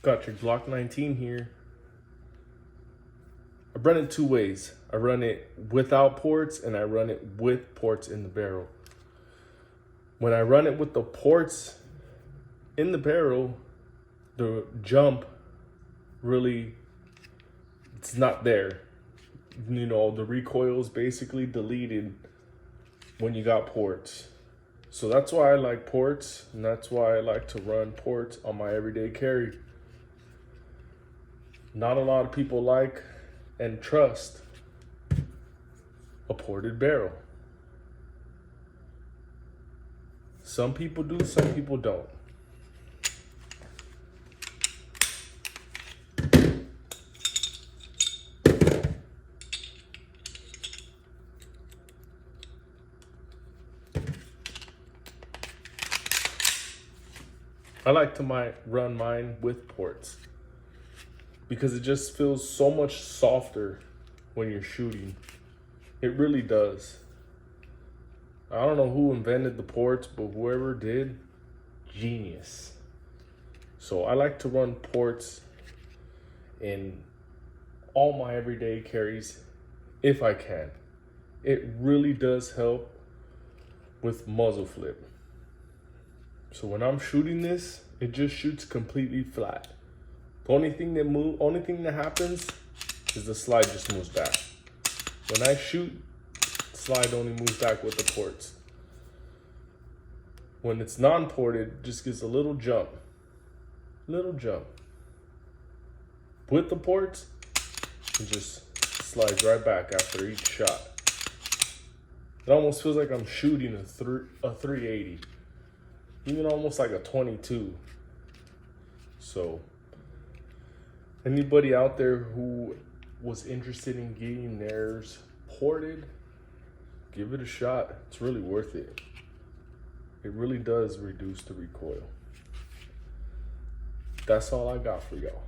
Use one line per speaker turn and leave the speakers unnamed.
Got your Glock 19 here. I run it two ways. I run it without ports and I run it with ports in the barrel. When I run it with the ports in the barrel, the jump really, it's not there. You know, the recoil is basically deleted when you got ports. So that's why I like ports, and that's why I like to run ports on my everyday carry. Not a lot of people like and trust a ported barrel. Some people do, some people don't. I like to run mine with ports because it just feels so much softer when you're shooting. It really does. I don't know who invented the ports, but whoever did, genius. So I like to run ports in all my everyday carries if I can. It really does help with muzzle flip. So when I'm shooting this, it just shoots completely flat. The only thing that happens is the slide just moves back. When I shoot, slide only moves back with the ports. When it's non-ported, it just gives a little jump. With the ports, it just slides right back after each shot. It almost feels like I'm shooting a 380. Even almost like a 22. So anybody out there who was interested in getting theirs ported, give it a shot. It's really worth it. It really does reduce the recoil. That's all I got for y'all.